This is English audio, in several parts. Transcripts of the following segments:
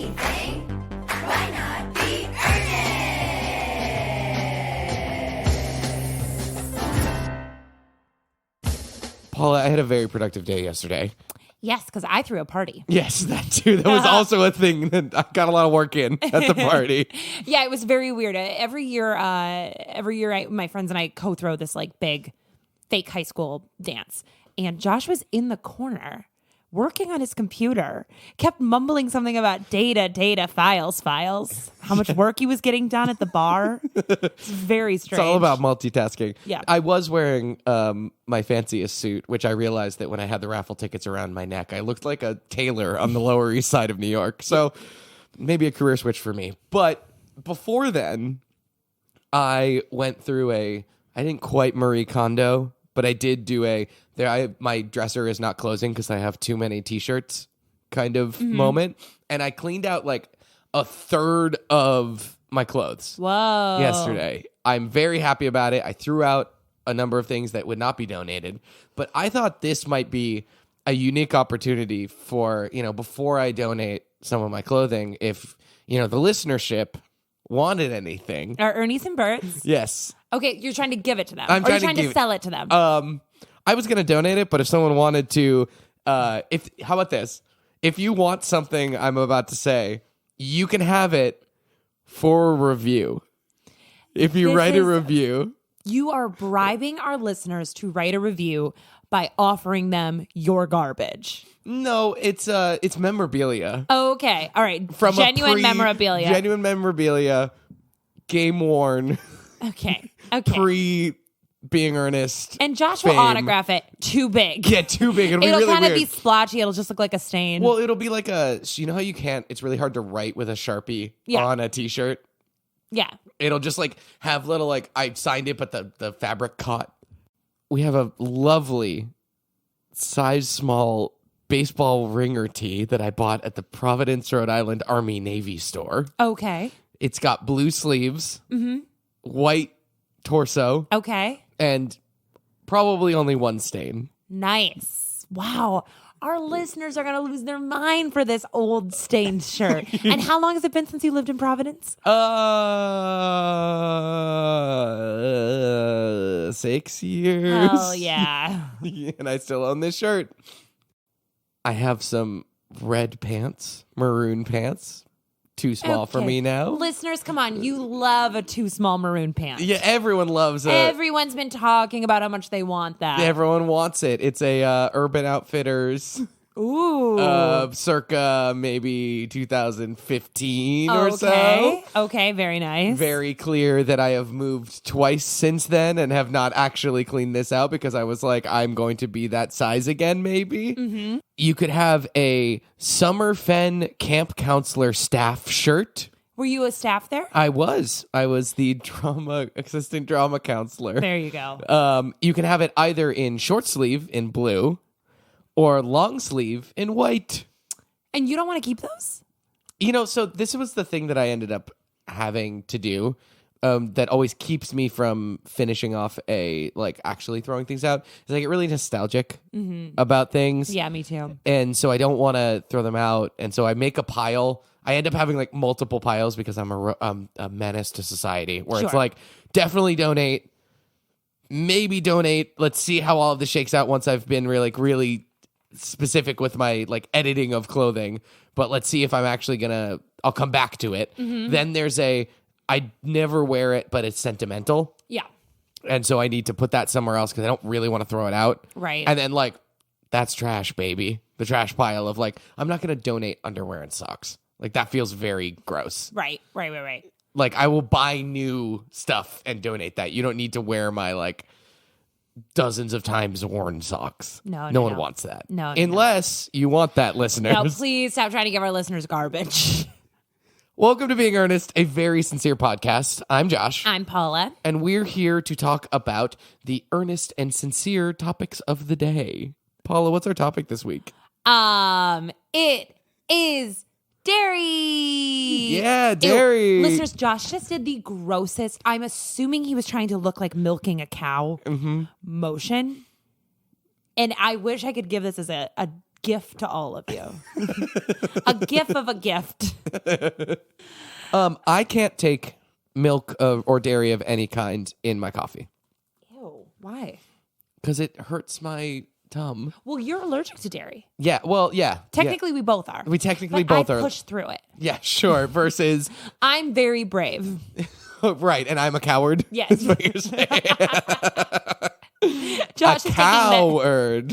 anything. Why not be earnest? Paula, I had a very productive day yesterday. Yes, because I threw a party. Yes, that too. That was also a thing that I got a lot of work in at the party. Yeah, it was very weird. Every year, my friends and I co-throw this like big fake high school dance. And Josh was in the corner working on his computer, kept mumbling something about data, files, how much work he was getting done at the bar. It's very strange. It's all about multitasking. Yeah. I was wearing my fanciest suit, which I realized that when I had the raffle tickets around my neck, I looked like a tailor on the Lower East Side of New York. So maybe a career switch for me. But before then, I went through I didn't quite Marie Kondo, but I did do my dresser is not closing because I have too many t-shirts kind of moment. And I cleaned out like a third of my clothes yesterday. I'm very happy about it. I threw out a number of things that would not be donated, but I thought this might be a unique opportunity for, before I donate some of my clothing, if, the listenership wanted anything. Are Ernie's and Bert's? Yes. Okay, you're trying to give it to them. I'm or you're trying to sell it to them. I was going to donate it, but if someone wanted to, how about this? If you want something I'm about to say, you can have it for a review. If you write a review. You are bribing our listeners to write a review by offering them your garbage. No, it's memorabilia. Okay. All right. From genuine memorabilia. Genuine memorabilia, game worn. Okay. Being earnest. And Josh will autograph it too big. Yeah, too big. It'll be really kind of weird. be splotchy. It'll just look like a stain. Well, it'll be like you know how you can't, it's really hard to write with a Sharpie on a t-shirt? Yeah. It'll just have little I signed it, but the fabric caught. We have a lovely size small baseball ringer tee that I bought at the Providence, Rhode Island Army Navy store. Okay. It's got blue sleeves, white torso. Okay. And probably only one stain. Nice. Wow. Our listeners are going to lose their mind for this old stained shirt. And how long has it been since you lived in Providence? 6 years. Oh, yeah. And I still own this shirt. I have some red pants, maroon pants. Too small for me now. Listeners, come on. You love a too small maroon pants. Yeah, everyone loves it. Everyone's been talking about how much they want that. Everyone wants it. It's a Urban Outfitters. Ooh. Circa maybe 2015 or so. Okay, very nice. Very clear that I have moved twice since then and have not actually cleaned this out because I was like, I'm going to be that size again, maybe. Mm-hmm. You could have a Summer Fen camp counselor staff shirt. Were you a staff there? I was the assistant drama counselor. There you go. You can have it either in short sleeve in blue or long sleeve in white. And you don't want to keep those? So this was the thing that I ended up having to do that always keeps me from finishing off actually throwing things out. Is I get really nostalgic about things. Yeah, me too. And so I don't want to throw them out. And so I make a pile. I end up having multiple piles because I'm a menace to society where it's definitely donate, maybe donate. Let's see how all of this shakes out once I've been really specific with my editing of clothing, but let's see if I'm actually I'll come back to it. Mm-hmm. Then there's I never wear it, but it's sentimental. Yeah. And so I need to put that somewhere else because I don't really want to throw it out. Right. And then that's trash, baby. The trash pile of I'm not going to donate underwear and socks. That feels very gross. Right. I will buy new stuff and donate that. You don't need to wear my dozens of times worn socks. No one wants that. No, unless you want that, listeners. No, please stop trying to give our listeners garbage. Welcome to Being Earnest, a very sincere podcast. I'm Josh. I'm Paula. And we're here to talk about the earnest and sincere topics of the day. Paula, what's our topic this week? It is dairy. Yeah, dairy. Listeners, Josh just did the grossest, I'm assuming he was trying to look like milking a cow motion. And I wish I could give this as a gift to all of you. A gift of a gift. I can't take milk or dairy of any kind in my coffee Ew. Why? because it hurts my tum. Well, you're allergic to dairy. Yeah, well, yeah. Technically, we both are. We technically but both I are. push through it. Yeah, sure. Versus, I'm very brave. right, and I'm a coward. Yes. That's what you're saying. Josh a is coward.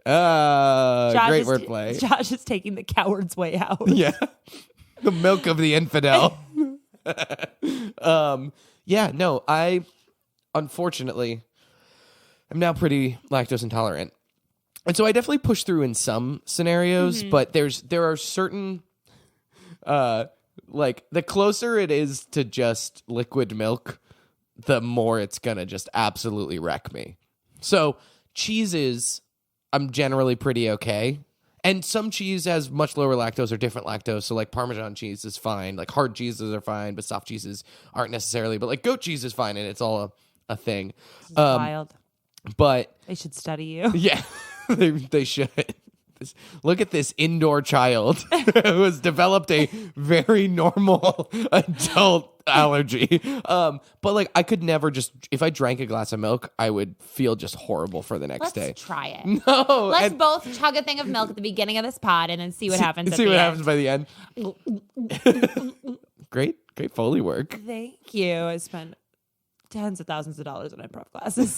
Great is wordplay. Josh is taking the coward's way out. Yeah. The milk of the infidel. Yeah, no, I unfortunately am now pretty lactose intolerant. And so I definitely push through in some scenarios, but there are certain like the closer it is to just liquid milk, the more it's gonna just absolutely wreck me. So cheeses, I'm generally pretty okay. And some cheese has much lower lactose or different lactose. So like Parmesan cheese is fine. Like hard cheeses are fine, but soft cheeses aren't necessarily. But like goat cheese is fine, and it's all a thing. This is wild. But They should study you. yeah, they should. Look at this indoor child who has developed a very normal adult allergy. But like I could never just, if I drank a glass of milk, I would feel just horrible for the next day. Let's try it. No. Let's and both chug a thing of milk at the beginning of this pod and then see what happens. see at what the happens end. by the end. Great Foley work. Thank you. I spent tens of thousands of dollars on improv classes.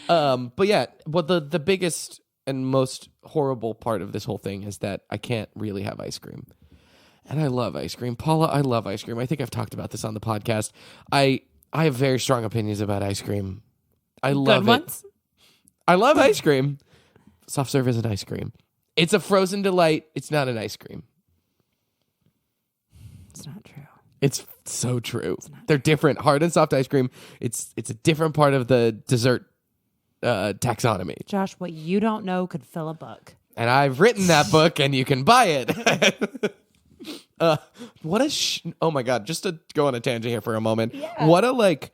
But yeah, well the biggest and most horrible part of this whole thing is that I can't really have ice cream. And I love ice cream. Paula, I love ice cream. I think I've talked about this on the podcast. I have very strong opinions about ice cream. I love Good it. ones? I love ice cream. Soft serve isn't ice cream. It's a frozen delight. It's not an ice cream. It's not true. It's so true. They're different. Hard and soft ice cream. It's a different part of the dessert taxonomy. Josh, what you don't know could fill a book. And I've written that book, and you can buy it. Oh my God, just to go on a tangent here for a moment. Yeah. What a like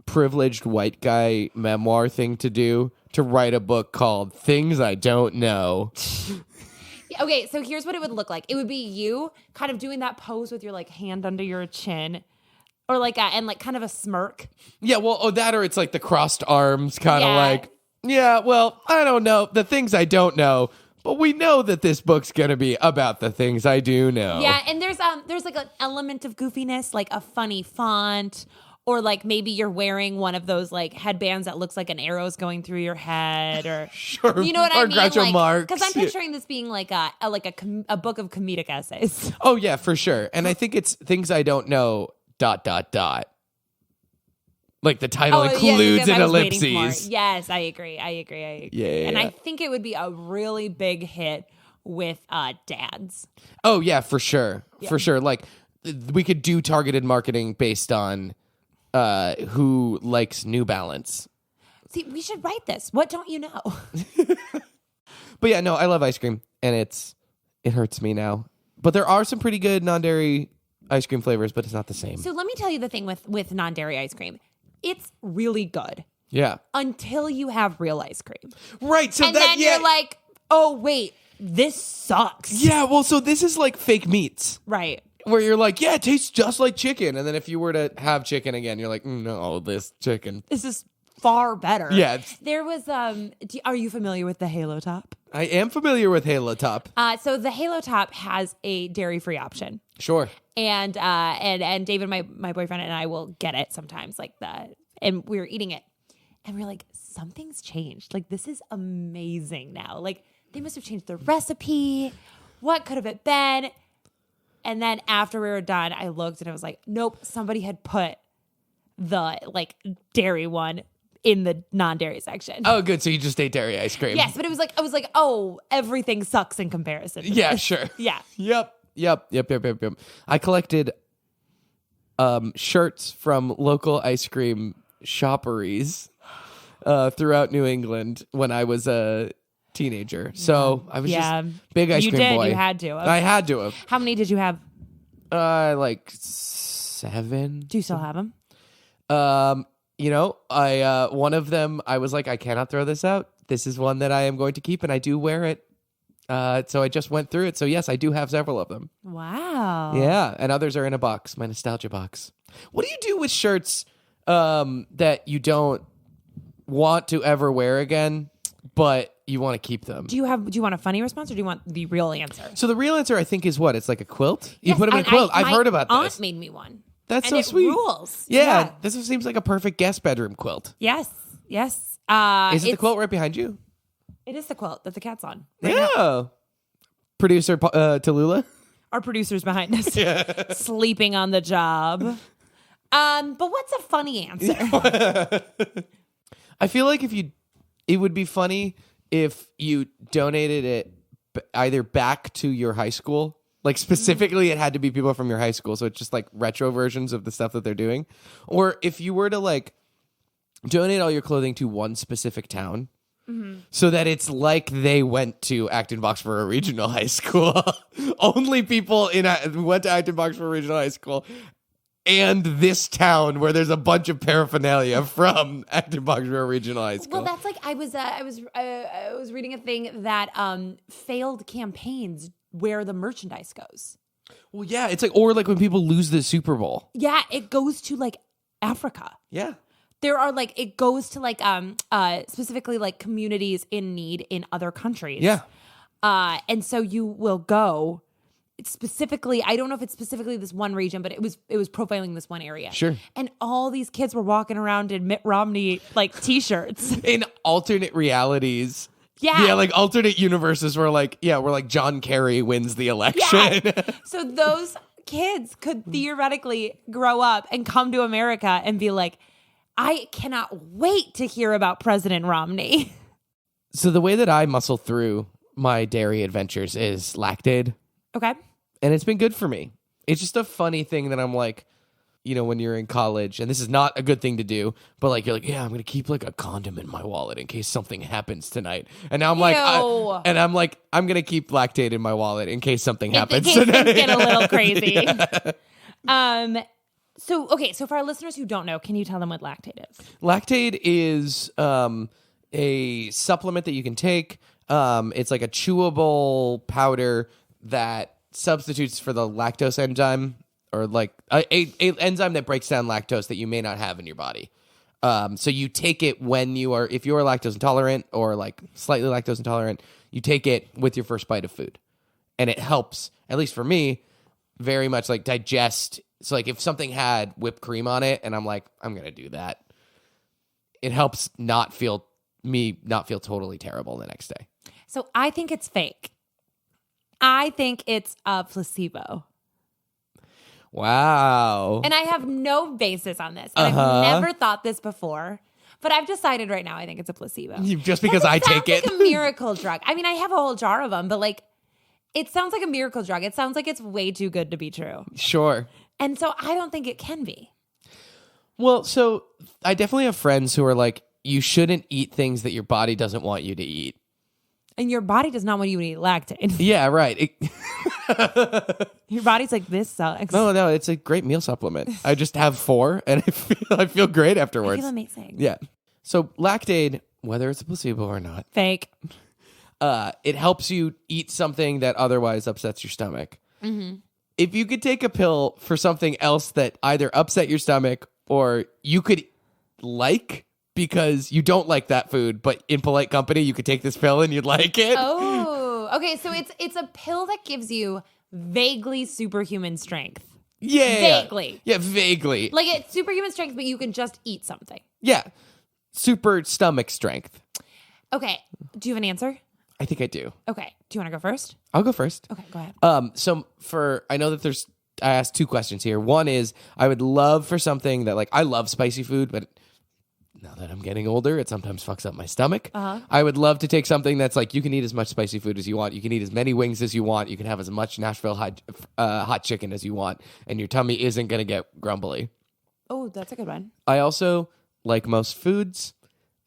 privileged white guy memoir thing to do, to write a book called Things I Don't Know. Okay, so here's what it would look like. It would be you kind of doing that pose with your like hand under your chin, or like and like kind of a smirk. Yeah, well, that or it's like the crossed arms, kind of Yeah. like, yeah, well, I don't know. The things I don't know. But we know that this book's going to be about the things I do know. Yeah, and there's like an element of goofiness, like a funny font, or like maybe you're wearing one of those like headbands that looks like an arrow's going through your head, or Sure. you know what Or I mean? Groucho Like, Marx. because I'm picturing this being like a book of comedic essays. Oh, yeah, for sure. And I think it's Things I Don't Know, ... Like the title includes an I was waiting for more. ellipses. Yes, I agree. Yeah. And I think it would be a really big hit with dads. Oh, yeah, for sure. For sure. Like, we could do targeted marketing based on who likes New Balance. See, we should write this. What don't you know? But yeah, no, I love ice cream, and it hurts me now. But there are some pretty good non-dairy ice cream flavors, but it's not the same. So let me tell you the thing with non-dairy ice cream. It's really good Yeah. until you have real ice cream. Right. So And then you're like, oh, wait, this sucks. yeah, well, so this is like fake meats. Right. Where you're like, yeah, it tastes just like chicken. And then if you were to have chicken again, you're like, no, this chicken. This is far better. Yeah. There was, are you familiar with the Halo Top? I am familiar with Halo Top. So the Halo Top has a dairy-free option. Sure. And David, my boyfriend, and I will get it sometimes, and we were eating it, and we're like, something's changed. Like, this is amazing now. Like, they must have changed the recipe. What could have it been? And then after we were done, I looked and I was like, nope, somebody had put the dairy one in the non-dairy section. Oh, good. So you just ate dairy ice cream. Yes, but I was like, oh, everything sucks in comparison to Yeah, this. sure. Yeah. Yep. I collected shirts from local ice cream shopperies throughout New England when I was a teenager. So I was just big ice cream boy. You had to have. I had to have. How many did you have? Like 7. Do you still have them? I one of them I was like, I cannot throw this out. This is one that I am going to keep, and I do wear it So I just went through it. So yes, I do have several of them. Wow. Yeah, and others are in a box, my nostalgia box. What do you do with shirts that you don't want to ever wear again, but you want to keep them? Do you want a funny response or do you want the real answer? So the real answer, I think, is what? It's like a quilt? You Yes, put them in a quilt. I've heard about my this. aunt made me one. That's and so it sweet. Rules. Yeah, this seems like a perfect guest bedroom quilt. Yes. Is it the quilt right behind you? It is the quilt that the cat's on. Yeah. Producer Tallulah? Our producer's behind us, sleeping on the job. But what's a funny answer? I feel like it would be funny if you donated it either back to your high school. Like specifically, it had to be people from your high school, so it's just like retro versions of the stuff that they're doing. Or if you were to like donate all your clothing to one specific town, so that it's like they went to Acton Boxborough Regional High School. Only people who went to Acton Boxborough Regional High School and this town where there's a bunch of paraphernalia from Acton Boxborough Regional High School. Well, that's like I was reading a thing that failed campaigns where the merchandise goes. Well, yeah, it's like, or like when people lose the Super Bowl. Yeah, it goes to like Africa. Yeah. There are like it goes to like specifically like communities in need in other countries. Yeah. And so you will go specifically, I don't know if it's specifically this one region, but it was profiling this one area. Sure. And all these kids were walking around in Mitt Romney like t-shirts. In alternate realities. Yeah. Yeah, like alternate universes where like, we're like John Kerry wins the election. Yeah. So those kids could theoretically grow up and come to America and be like, I cannot wait to hear about President Romney. So the way that I muscle through my dairy adventures is Lactaid. Okay. And it's been good for me. It's just a funny thing that I'm like, when you're in college, and this is not a good thing to do, but like, you're like, I'm going to keep like a condom in my wallet in case something happens tonight. And now I'm like, I'm going to keep Lactaid in my wallet in case something happens in case tonight. things get a little crazy. So for our listeners who don't know, can you tell them what Lactaid is? Lactaid is a supplement that you can take. It's like a chewable powder that substitutes for the lactose enzyme, or like a enzyme that breaks down lactose that you may not have in your body. So you take it if you are lactose intolerant or like slightly lactose intolerant, you take it with your first bite of food. And it helps, at least for me, very much like digest. So like if something had whipped cream on it and I'm like, I'm going to do that, it helps not feel totally terrible the next day. So I think it's fake. I think it's a placebo. Wow. And I have no basis on this. And I've never thought this before. But I've decided right now I think it's a placebo. Just because I take it. It sounds like a miracle drug. I mean, I have a whole jar of them, but like, it sounds like a miracle drug. It sounds like it's way too good to be true. Sure. And so I don't think it can be. Well, so I definitely have friends who are like, you shouldn't eat things that your body doesn't want you to eat. And your body does not want you to eat lactate. Yeah, right. Your body's like, this sucks. No, it's a great meal supplement. I just have 4 and I feel great afterwards. I feel amazing. Yeah. So Lactaid, whether it's a placebo or not, Fake. it helps you eat something that otherwise upsets your stomach. Mm-hmm. If you could take a pill for something else that either upset your stomach or you could like because you don't like that food, but in polite company, you could take this pill and you'd like it. Oh, okay. So it's a pill that gives you vaguely superhuman strength. Yeah. Vaguely. Yeah, vaguely. Like it's superhuman strength, but you can just eat something. Yeah. Super stomach strength. Okay. Do you have an answer? I think I do. Okay. Do you want to go first? I'll go first. Okay, go ahead. So I know that I asked 2 questions here. One is, I would love for something that, like, I love spicy food, but now that I'm getting older, it sometimes fucks up my stomach. Uh-huh. I would love to take something that's like, you can eat as much spicy food as you want. You can eat as many wings as you want. You can have as much Nashville hot chicken as you want, and your tummy isn't going to get grumbly. Oh, that's a good one. I also, like most foods,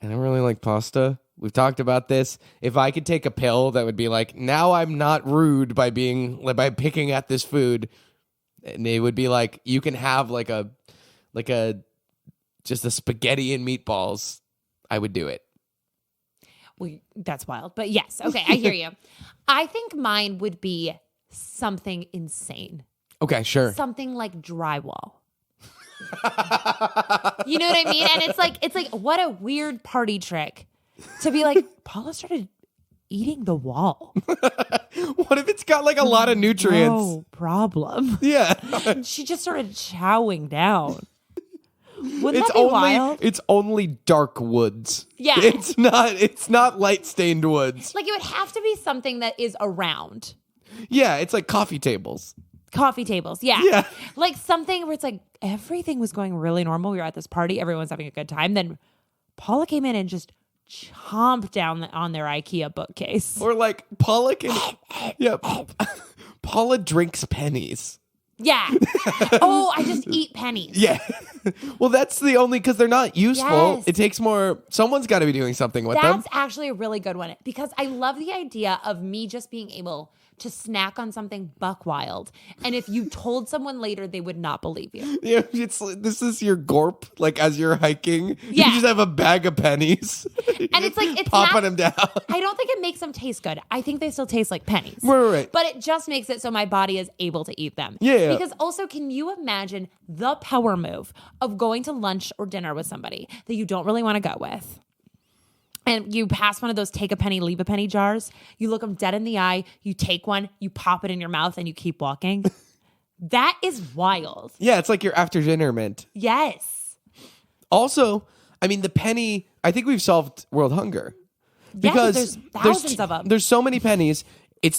I don't really like pasta. We've talked about this. If I could take a pill that would be like, now I'm not rude by picking at this food, and it would be like, you can have just a spaghetti and meatballs, I would do it. Well, that's wild. But yes, okay, I hear you. I think mine would be something insane. Okay, sure. Something like drywall. You know what I mean? And it's like what a weird party trick to be like, Paula started eating the wall. What if it's got like a lot of nutrients? No problem. Yeah. She just started chowing down. Wouldn't It's that be wild? it's only dark woods. Yeah. It's not light stained woods. Like it would have to be something that is around. Yeah, it's like coffee tables. Coffee tables, yeah. Yeah. Like something where it's like everything was going really normal. We were at this party, everyone's having a good time. Then Paula came in and just chomped down on their IKEA bookcase. Or like Paula can yeah. Paula drinks pennies. Yeah. Oh, I just eat pennies. Yeah. Well, that's the only because they're not useful. Yes. It takes more. Someone's got to be doing something with them. That's actually a really good one because I love the idea of me just being able to snack on something buck wild. And if you told someone later, they would not believe you. Yeah, this is your gorp. Like as you're hiking, Yeah. you just have a bag of pennies, And it's like, it's popping not, them down. I don't think it makes them taste good. I think they still taste like pennies. Right. But it just makes it so my body is able to eat them. Yeah. Because also, can you imagine the power move of going to lunch or dinner with somebody that you don't really want to go with? And you pass one of those take a penny, leave a penny jars. You look them dead in the eye. You take one, you pop it in your mouth, and you keep walking. That is wild. Yeah, it's like your after dinner mint. Yes. Also, I mean, the penny. I think we've solved world hunger because there's thousands of them. There's so many pennies.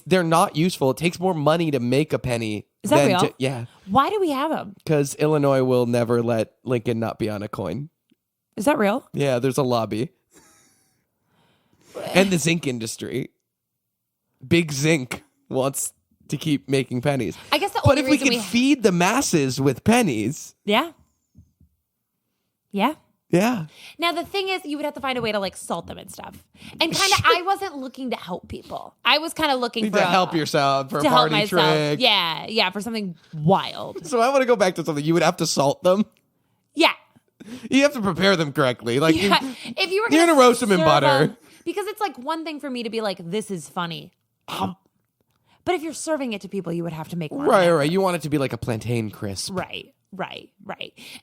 They're not useful. It takes more money to make a penny. Is that than real? Yeah, Why do we have them? because Illinois will never let Lincoln not be on a coin. Is that real? Yeah, there's a lobby. And the zinc industry. Big Zinc wants to keep making pennies. I guess the But only if we reason could feed the masses with pennies, Yeah. Yeah. yeah. Now, the thing is, you would have to find a way to like salt them and stuff. And kind of, I wasn't looking to help people. I was kind of looking Need for to help yourself for a to help party myself. trick. Yeah. Yeah. For something wild. So I want to go back to something. You would have to salt them. Yeah. You have to prepare them correctly. Like Yeah. If you were You're gonna gonna roast them in serve butter. them- because it's like one thing for me to be like, this is funny. But if you're serving it to people, you would have to make more. right. You want it to be like a plantain crisp. Right.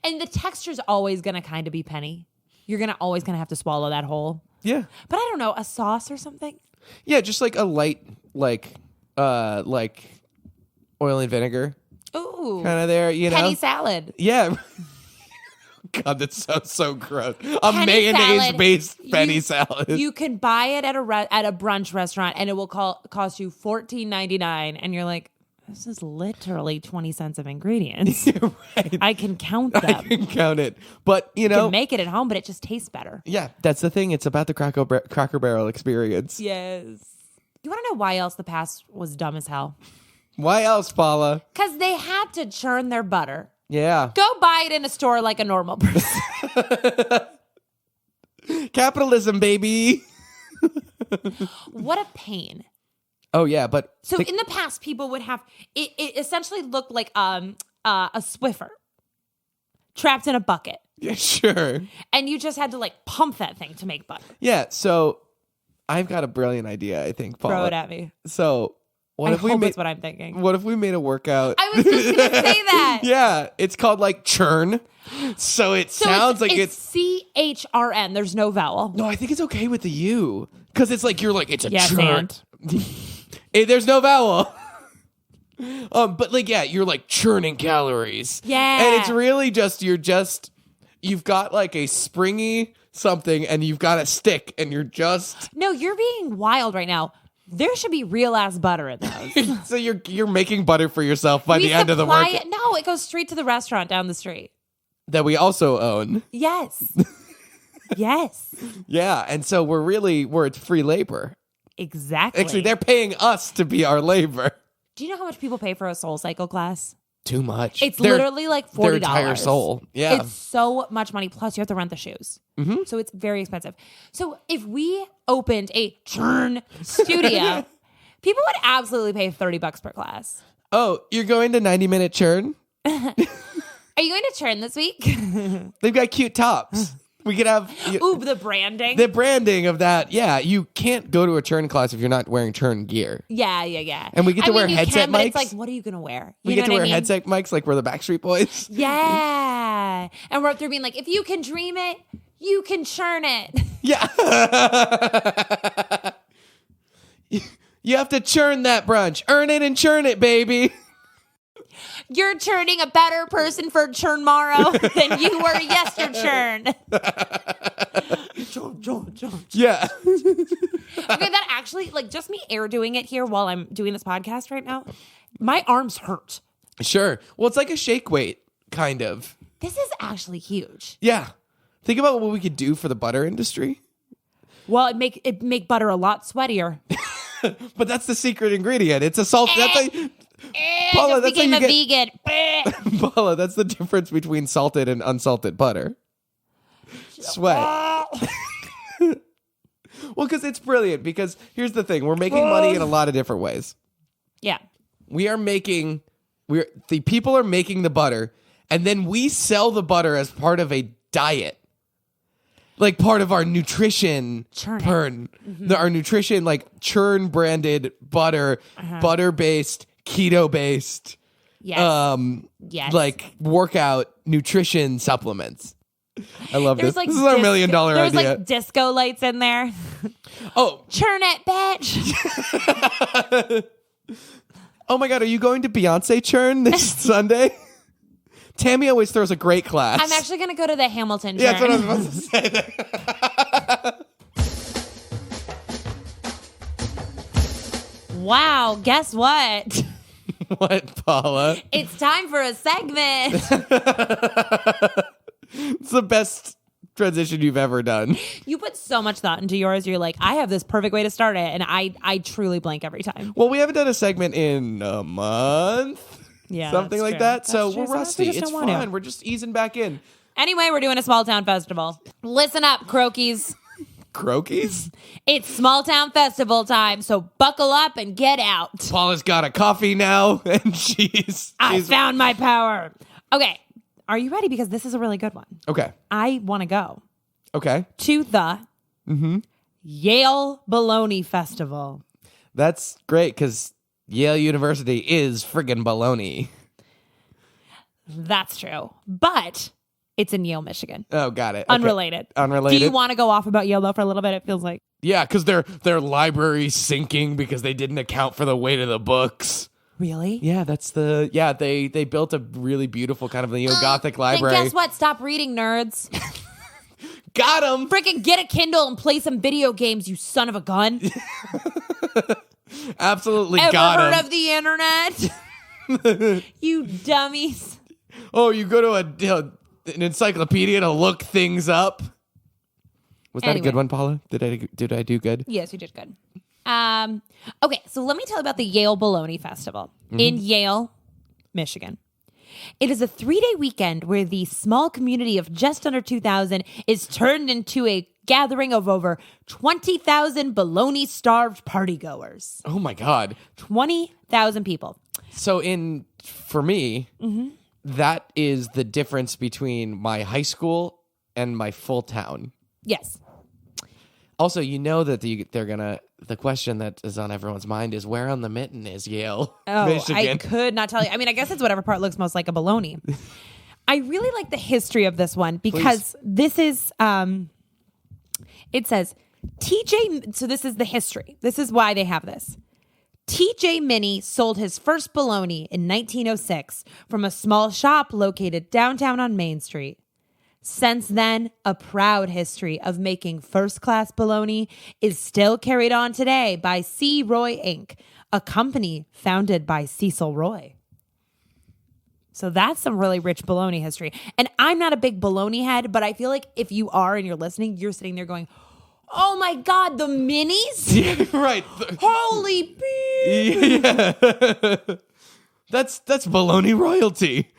And the texture's always going to kind of be penny. You're always going to have to swallow that whole. Yeah. But I don't know, a sauce or something? Yeah, just like a light, like oil and vinegar Ooh. kind of there, you know? Penny salad. Yeah. God, that sounds so gross. A Penny mayonnaise-based salad. penny salad. You can buy it at a brunch restaurant and it will cost you $14.99 and you're like, this is literally 20 cents of ingredients. Right. I can count them. I can count it. But, you You know, can make it at home, but it just tastes better. yeah, that's the thing. It's about the Cracker Barrel experience. Yes. You want to know why else the past was dumb as hell? Why else, Paula? Because they had to churn their butter. Yeah. Go buy it in a store like a normal person. Capitalism, baby. What a pain. Oh, yeah, but... So in the past, people would have it essentially looked like a Swiffer trapped in a bucket, Yeah, sure. and you just had to like pump that thing to make butter. Yeah, so I've got a brilliant idea, I think, Paula. Throw it at me. So what I if we hope made it's what I'm thinking. what if we made a workout? I was just gonna say that. Yeah, it's called like churn. So it So sounds like it's CHRN. There's no vowel. no, I think it's okay with the U because it's like you're like it's a Yes, churn. There's no vowel. But like yeah, you're like churning calories. Yeah. and it's really just you've got like a springy something and you've got a stick and you're just No, you're being wild right now. There should be real ass butter in those. so you're making butter for yourself by We the end of the supply workout it. No, it goes straight to the restaurant down the street. that we also own. Yes. Yes. Yeah, and so we're it's free labor. Exactly. Actually, they're paying us to be our labor. Do you know how much people pay for a Soul Cycle class? Too much. It's literally like $40. Their entire soul. Yeah. It's so much money. Plus, you have to rent the shoes. Mm-hmm. So it's very expensive. So if we opened a churn studio, people would absolutely pay $30 per class. Oh, you're going to 90-minute churn? Are you going to churn this week? They've got cute tops. We could have Ooh, the branding. the branding of that. Yeah, you can't go to a churn class if you're not wearing churn gear. Yeah. And we get to wear you headset can, but mics. it's like, what are you gonna wear? You We know get to what I wear mean? headset mics like we're the Backstreet Boys. Yeah. And we're up there being like, if you can dream it, you can churn it. Yeah. You have to churn that brunch. Earn it and churn it, baby. You're churning a better person for tomorrow than you were yesterday. Yeah. Okay, that actually, like, just me air doing it here while I'm doing this podcast right now, my arms hurt. Sure. Well, it's like a shake weight, kind of. This is actually huge. Yeah. Think about what we could do for the butter industry. Well, it make butter a lot sweatier. But that's the secret ingredient. It's a salt. That's Paula, Just that's became how a you vegan. Paula, that's the difference between salted and unsalted butter. Sweat. Well, because it's brilliant. Because here's the thing: we're making money in a lot of different ways. Yeah. The people are making the butter, and then we sell the butter as part of a diet. Like part of our nutrition our nutrition, like churn branded butter, butter based, keto based, Yes. Yes. like workout nutrition supplements. I love There's this. like This is our $1 million There's idea. like disco lights in there. Oh, Churn it, bitch. oh my God! Are you going to Beyonce churn this Sunday? Tammy always throws a great class. I'm actually going to go to the Hamilton Yeah, churn. that's what I was about to say. Wow, guess what? What, Paula? It's time for a segment. It's the best transition you've ever done. You put so much thought into yours. You're like, I have this perfect way to start it. And I truly blank every time. Well, we haven't done a segment in a month. Yeah, Something that's like true. that. That's So true. we're Sometimes we rusty. just It's don't want fine. to. We're just easing back in. Anyway, we're doing a small town festival. Listen up, croakies. Croakies? It's small town festival time, so buckle up and get out. Paula's got a coffee now, and I found my power. Okay, are you ready? Because this is a really good one. Okay. I want to go Okay. to the Yale Baloney Festival. That's great because Yale University is friggin' baloney. That's true. But it's in Yale, Michigan. Oh, got it. Okay. Unrelated. Unrelated. Do you want to go off about Yale, though, for a little bit? It feels like. Yeah, because their library's sinking because they didn't account for the weight of the books. Really? Yeah, they built a really beautiful kind of neo-Gothic library. Then guess what? Stop reading, nerds. Got him! Freaking get a Kindle and play some video games, you son of a gun. Absolutely Ever got heard him. of the internet? You dummies. Oh, you go to an encyclopedia to look things up. Was that a Anyway. good one, Paula? Did I do good? Yes, you did good. Okay, so let me tell you about the Yale Baloney Festival in Yale, Michigan. It is a 3-day weekend where the small community of just under 2,000 is turned into a gathering of over 20,000 baloney-starved partygoers. Oh my God! 20,000 people. So for me, that is the difference between my high school and my full town. Yes. Also, you know that the question that is on everyone's mind is where on the mitten is Yale, Oh, Michigan? I could not tell you. I mean, I guess it's whatever part looks most like a baloney. I really like the history of this one because this is, it says, TJ, so this is the history. This is why they have this. TJ Minnie sold his first bologna in 1906 from a small shop located downtown on Main Street. Since then, a proud history of making first-class bologna is still carried on today by C. Roy Inc., a company founded by Cecil Roy. So that's some really rich bologna history. And I'm not a big bologna head, but I feel like if you are and you're listening, you're sitting there going, oh my God, the minis? Yeah, right. Holy beep. Yeah. That's bologna royalty.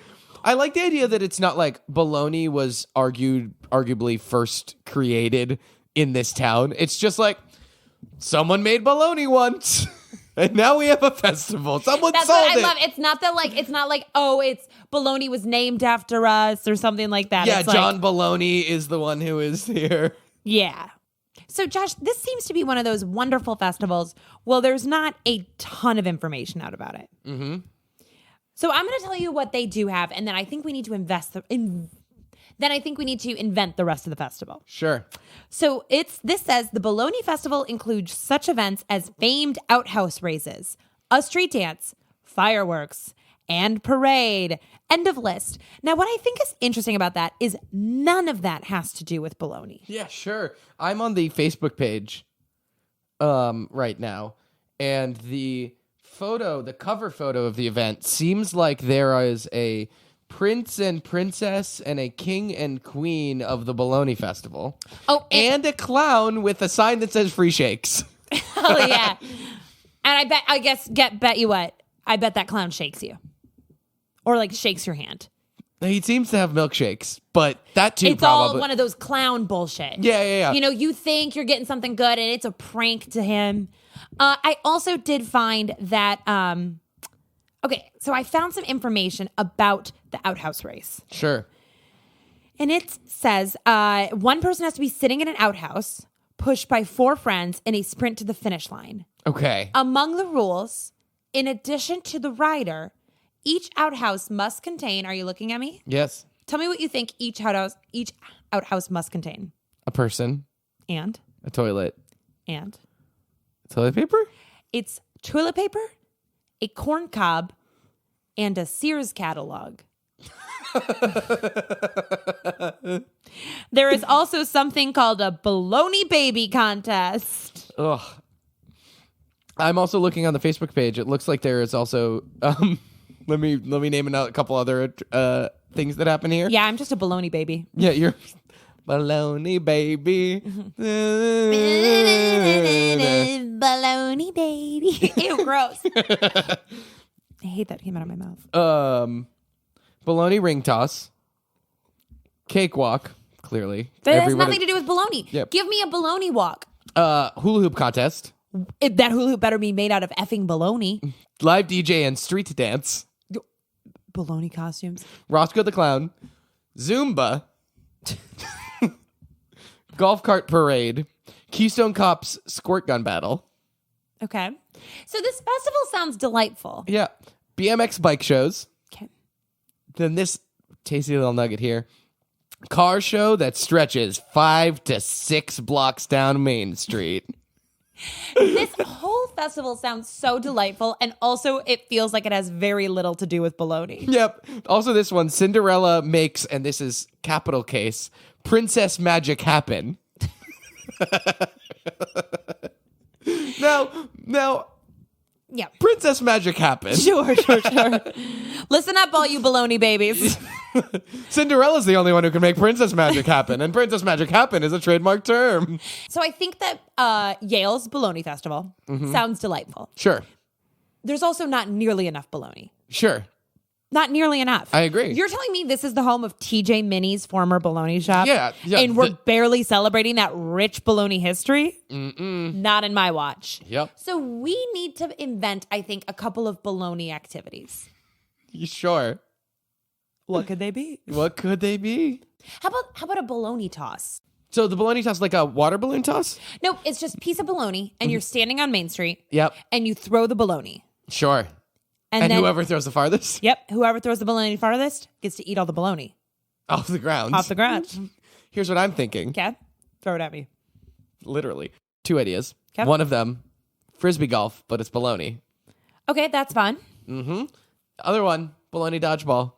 I like the idea that it's not like bologna was arguably first created in this town. It's just like someone made bologna once. And now we have a festival. Someone That's sold what I it. love. It's not like, oh, it's bologna was named after us or something like that. Yeah, It's John Bologna is the one who is here. Yeah. So, Josh, this seems to be one of those wonderful festivals. Well, there's not a ton of information out about it. Mm-hmm. So I'm going to tell you what they do have, and then I think we need to invent the rest of the festival. Sure. So this says the Bologna Festival includes such events as famed outhouse races, a street dance, fireworks, and parade. End of list. Now, what I think is interesting about that is none of that has to do with bologna. Yeah, sure. I'm on the Facebook page right now, and the cover photo of the event seems like there is a prince and princess and a king and queen of the Bologna Festival. Oh, and a clown with a sign that says free shakes. Oh, yeah. And bet you what? I bet that clown shakes you. Or like shakes your hand. He seems to have milkshakes, but that too It's probably. all one of those clown bullshit. Yeah. You know, you think you're getting something good and it's a prank to him. I also did find that, okay, so I found some information about the outhouse race. Sure. And it says one person has to be sitting in an outhouse, pushed by 4 friends in a sprint to the finish line. Okay. Among the rules, in addition to the rider, each outhouse must contain, are you looking at me? Yes. Tell me what you think each outhouse must contain. A person. And? A toilet. And? Toilet paper? It's toilet paper, a corn cob, and a Sears catalog. There is also something called a bologna baby contest. Ugh. I'm also looking on the Facebook page. It looks like there is also let me name a couple other things that happen here. Yeah, I'm just a bologna baby. Yeah, you're bologna baby. Bologna baby. Ew, gross. I hate that came out of my mouth. Bologna ring toss. Cakewalk, clearly. That has nothing to do with bologna. Yep. Give me a bologna walk. Hula hoop contest. That hula hoop better be made out of effing bologna. Live DJ and street dance. Bologna costumes. Roscoe the Clown. Zumba. Golf cart parade. Keystone Cops squirt gun battle. Okay. So this festival sounds delightful. Yeah. BMX bike shows. Okay. Then this tasty little nugget here. Car show that stretches 5 to 6 blocks down Main Street. This whole festival sounds so delightful, and also it feels like it has very little to do with bologna. Yep. Also this one, Cinderella makes, and this is capital case, Princess Magic happen. Now, Yeah. Princess Magic happen. Sure. Listen up, all you bologna babies. Cinderella's the only one who can make Princess Magic happen, and Princess Magic happen is a trademark term. So I think that Yale's Bologna Festival sounds delightful. Sure. There's also not nearly enough bologna. Sure. Not nearly enough. I agree. You're telling me this is the home of TJ Minnie's former bologna shop? Yeah, And we're barely celebrating that rich bologna history? Not in my watch. Yep. So we need to invent, I think, a couple of bologna activities. You sure? What could they be? What could they be? How about a bologna toss? So the bologna toss, like a water balloon toss? No, it's just a piece of bologna, and you're standing on Main Street. Yep. And you throw the bologna. Sure. And then, whoever throws the farthest? Yep, whoever throws the bologna farthest gets to eat all the bologna. Off the ground. Off the ground. Here's what I'm thinking. Okay? Throw it at me. Literally. 2 ideas. Okay. One of them, frisbee golf, but it's bologna. Okay, that's fun. Other one, bologna dodgeball.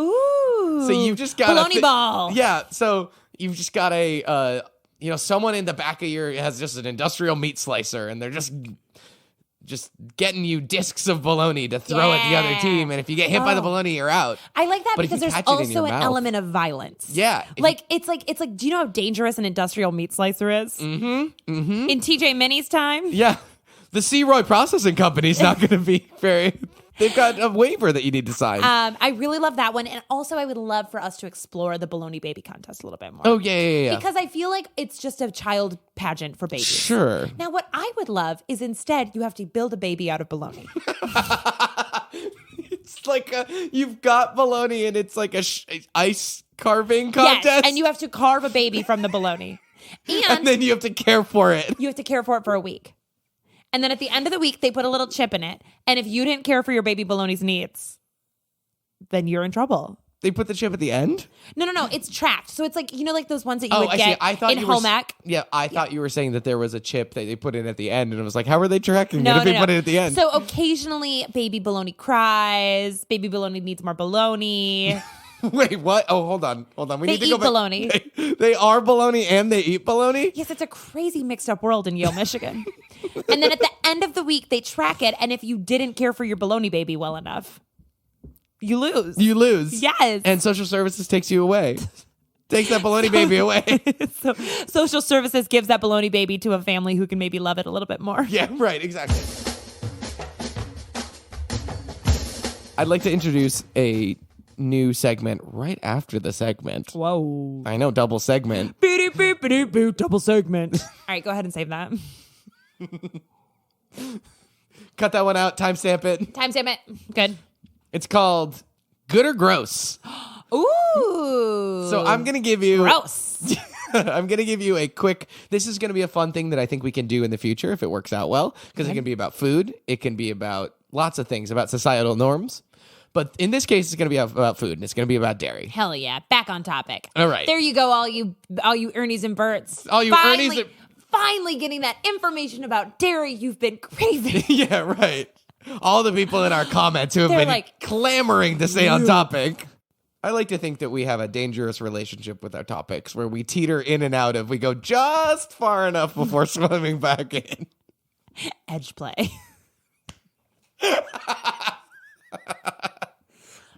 Ooh. So you've just got bologna ball. Yeah, so you've just got a someone in the back of your has just an industrial meat slicer, and they're just getting you discs of bologna to throw at the other team, and if you get hit by the bologna, you're out. I like that But if because you there's catch it in also your an mouth- element of violence. Yeah. It's like do you know how dangerous an industrial meat slicer is? In TJ Minnie's time? Yeah. The C. Roy Processing Company's not going to be very They've got a waiver that you need to sign. I really love that one. And also, I would love for us to explore the baloney baby contest a little bit more. Oh, yeah. Because I feel like it's just a child pageant for babies. Sure. Now, what I would love is instead you have to build a baby out of bologna. It's like you've got bologna and it's like a ice carving contest. Yes, and you have to carve a baby from the bologna. And then you have to care for it. You have to care for it for a week. And then at the end of the week, they put a little chip in it. And if you didn't care for your baby bologna's needs, then you're in trouble. They put the chip at the end? No. It's tracked. So it's like, like those ones that you would get in home ec. Yeah, I thought you were saying that there was a chip that they put in at the end. And it was like, how are they tracking No, it if they put it at the end? So occasionally, baby bologna cries. Baby bologna needs more bologna. Wait, what? Oh, hold on. We They need to go eat back. bologna. They are bologna and they eat bologna? Yes, it's a crazy mixed up world in Yale, Michigan. And then at the end of the week, they track it. And if you didn't care for your bologna baby well enough, you lose. You lose. Yes. And social services takes you away. Takes that bologna baby away. So social services gives that bologna baby to a family who can maybe love it a little bit more. Yeah, right, exactly. I'd like to introduce a new segment right after the segment. Whoa. I know, double segment. Double segment. All right, go ahead and save that. Cut that one out, timestamp it. Timestamp it. Good. It's called Good or Gross. Ooh. So I'm going to give you... Gross. I'm going to give you a quick... This is going to be a fun thing that I think we can do in the future if it works out well. Because it can be about food. It can be about lots of things, about societal norms. But in this case, it's going to be about food, and it's going to be about dairy. Hell yeah. Back on topic. All right. There you go, all you Ernies and Berts. All you Ernies and- Finally getting that information about dairy you've been craving. Yeah, right. All the people in our comments who have They're been like, clamoring to stay on topic. I like to think that we have a dangerous relationship with our topics where we teeter in and out of, we go just far enough before swimming back in. Edge play.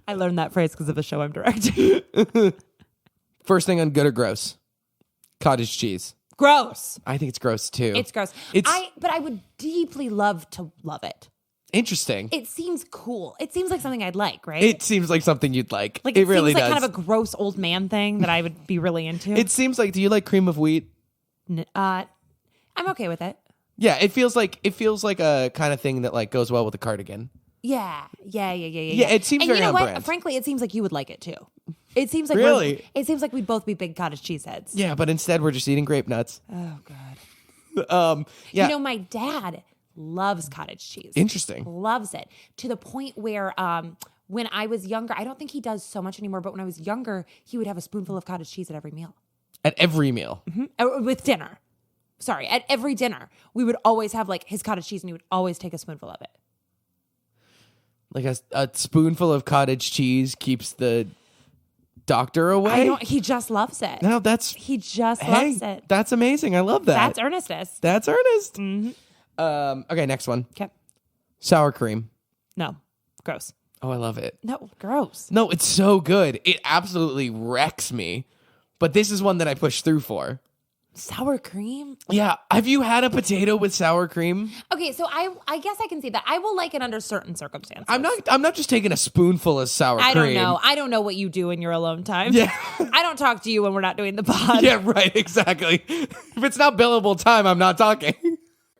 I learned that phrase because of the show I'm directing. First thing on good or gross. Cottage cheese. Gross. I think it's gross too. It's gross. But I would deeply love to love it. Interesting. It seems cool. It seems like something I'd like, right? It seems like something you'd like. Like it really seems like does. kind of a gross old man thing that I would be really into. It seems like, do you like cream of wheat? I'm okay with it. Yeah, it feels like a kind of thing that like goes well with a cardigan. Yeah. Yeah, it seems and very you know on what? brand. Frankly, it seems like you would like it too. It seems like Really? it seems like we'd both be big cottage cheese heads. Yeah, but instead we're just eating grape nuts. Oh God. Yeah. You know, my dad loves cottage cheese. Interesting. Loves it to the point where when I was younger, I don't think he does so much anymore, but when I was younger, he would have a spoonful of cottage cheese at every meal. At every meal. Mm-hmm. With dinner. Sorry, at every dinner, we would always have like his cottage cheese and he would always take a spoonful of it. Like a spoonful of cottage cheese keeps the doctor away? He just loves it. No, He just loves it. That's amazing. I love that. That's earnestness. That's earnest. Mm-hmm. Okay, next one. Okay. Sour cream. No. Gross. Oh, I love it. No, gross. No, it's so good. It absolutely wrecks me. But this is one that I push through for. Sour cream? Yeah. Have you had a potato with sour cream? Okay, so I guess I can see that. I will like it under certain circumstances. I'm not just taking a spoonful of sour cream. I don't know. I don't know what you do in your alone time. Yeah. I don't talk to you when we're not doing the pod. Yeah, right, exactly. If it's not billable time, I'm not talking.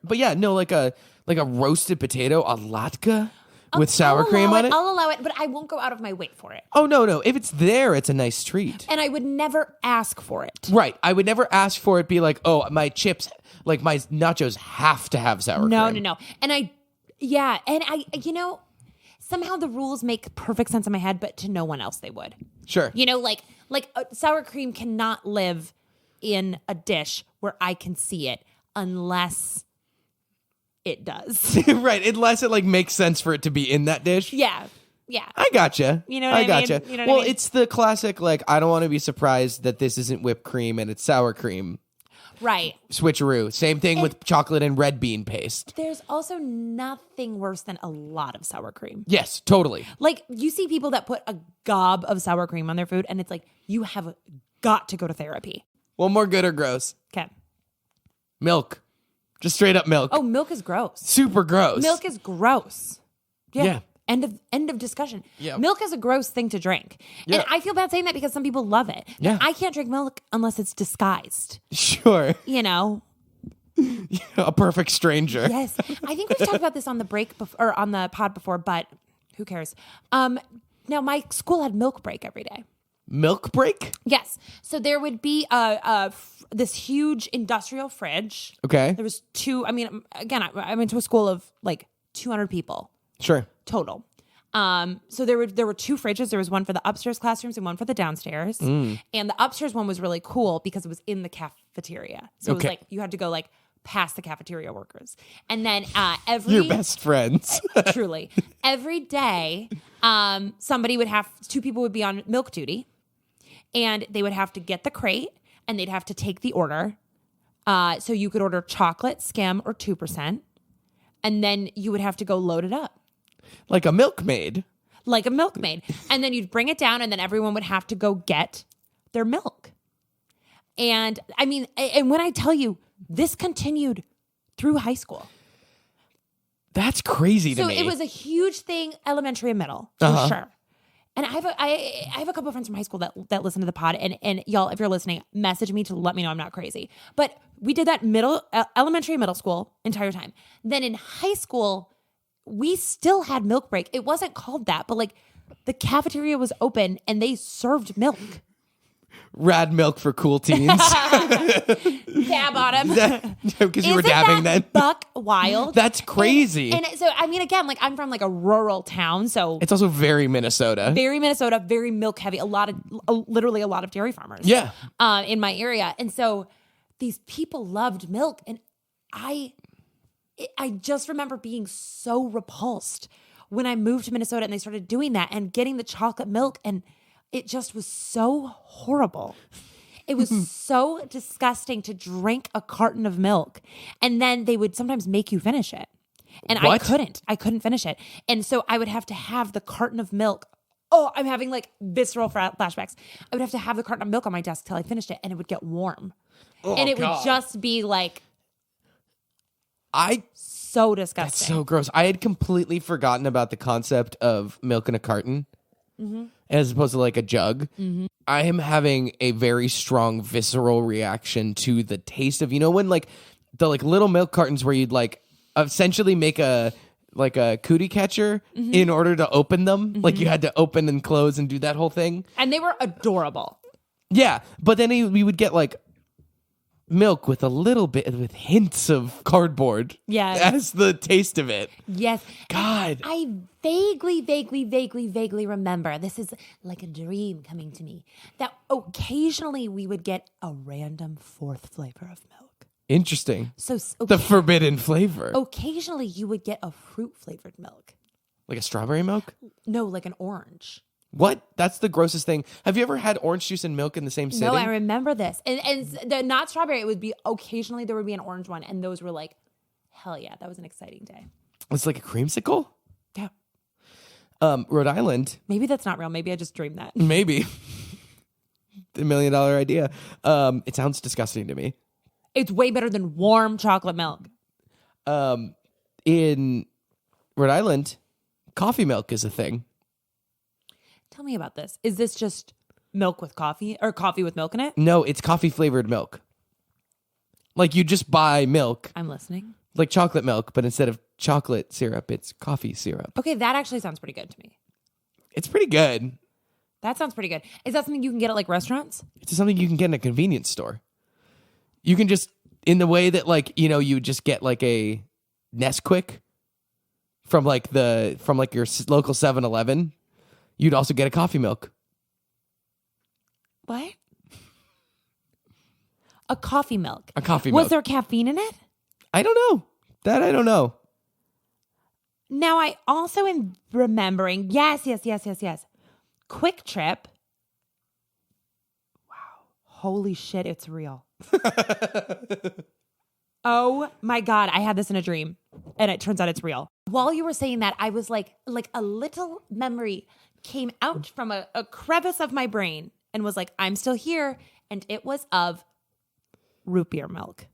But yeah, no, like a roasted potato, a latke with sour cream on it. I'll allow it, but I won't go out of my way for it. Oh, no. If it's there, it's a nice treat. And I would never ask for it. Right. I would never ask for it, be like, oh, my chips, like my nachos have to have sour cream. No. And I, somehow the rules make perfect sense in my head, but to no one else they would. Sure. You know, like sour cream cannot live in a dish where I can see it unless it does. Right. Unless it like makes sense for it to be in that dish. Yeah. I gotcha. You know what I mean? gotcha. You know what I mean? It's the classic, like, I don't want to be surprised that this isn't whipped cream and it's sour cream. Right. Switcheroo. Same thing with chocolate and red bean paste. There's also nothing worse than a lot of sour cream. Yes, totally. Like, you see people that put a gob of sour cream on their food, and it's like, you have got to go to therapy. One more good or gross. Okay. Milk. Just straight up milk. Oh, milk is gross. Super gross. Milk is gross. Yeah. End of discussion. Yep. Milk is a gross thing to drink. Yeah. And I feel bad saying that because some people love it. Yeah. I can't drink milk unless it's disguised. Sure. You know? A perfect stranger. Yes. I think we've talked about this on the break or on the pod before, but who cares? Now my school had milk break every day. Milk break? Yes. So there would be this huge industrial fridge. Okay. There was two. I mean, again, I went to a school of like 200 people Sure. total. So there were two fridges. There was one for the upstairs classrooms and one for the downstairs. And the upstairs one was really cool because it was in the cafeteria. So it was Okay. like you had to go like past the cafeteria workers. And then Your best friends. truly every day, two people would be on milk duty, and they would have to get the crate and they'd have to take the order. So you could order chocolate, skim, or 2%. And then you would have to go load it up. Like a milkmaid. Like a milkmaid. And then you'd bring it down, and then everyone would have to go get their milk. And I mean, and when I tell you, this continued through high school. That's crazy to me. So it was a huge thing, elementary and middle, for sure. And I have a couple of friends from high school that listen to the pod, and y'all, if you're listening, message me to let me know I'm not crazy. But we did that elementary and middle school entire time. Then in high school, we still had milk break. It wasn't called that, but like the cafeteria was open and they served milk. Rad Milk for cool teens. Dab on him. Because you were dabbing then. Buck wild. That's crazy. And so, I mean, again, like I'm from like a rural town, so It's also very Minnesota. very Minnesota, very milk heavy. Literally a lot of dairy farmers. Yeah. In my area, and so these people loved milk, and I just remember being so repulsed when I moved to Minnesota and they started doing that and getting the chocolate milk, and it just was so horrible. It was so disgusting to drink a carton of milk, and then they would sometimes make you finish it. And What? I couldn't finish it. And so I would have to have the carton of milk. Oh, I'm having like visceral flashbacks. I would have to have the carton of milk on my desk till I finished it, and it would get warm. And it would just be like so disgusting. That's so gross. I had completely forgotten about the concept of milk in a carton as opposed to like a jug. I am having a very strong visceral reaction to the taste of, when like the like little milk cartons where you'd like essentially make a cootie catcher in order to open them. Like you had to open and close and do that whole thing. And they were adorable. Yeah. But then we would get like milk with a little bit with hints of cardboard. Yes. As the taste of it. Yes. God. I vaguely remember, this is like a dream coming to me, that occasionally we would get a random fourth flavor of milk. Interesting. So The forbidden flavor. occasionally you would get a fruit flavored milk. Like a strawberry milk? No, like an orange. What? That's the grossest thing. Have you ever had orange juice and milk in the same sitting? No, I remember this. And the not strawberry, it would be occasionally there would be an orange one, and those were like, hell yeah, that was an exciting day. It's like a creamsicle? Yeah. Rhode Island. Maybe that's not real. Maybe I just dreamed that. Maybe. The $1 million idea. It sounds disgusting to me. It's way better than warm chocolate milk. In Rhode Island, coffee milk is a thing. Tell me about this. Is this just milk with coffee or coffee with milk in it? No, it's coffee flavored milk. Like you just buy milk, I'm listening. like chocolate milk, but instead of chocolate syrup, it's coffee syrup. Okay, that actually sounds pretty good to me. It's pretty good. That sounds pretty good. Is that something you can get at like restaurants? It's something you can get in a convenience store. You can just, in the way that like, you just get like a Nesquik from like your local 7-Eleven. You'd also get a coffee milk. What? A coffee milk. A coffee Was milk. there caffeine in it? I don't know. That I don't know. Now I also am remembering. Yes. Quick Trip. Wow. Holy shit, it's real. Oh my God, I had this in a dream, and it turns out it's real. While you were saying that, I was like a little memory came out from a crevice of my brain and was like, I'm still here. And it was of root beer milk.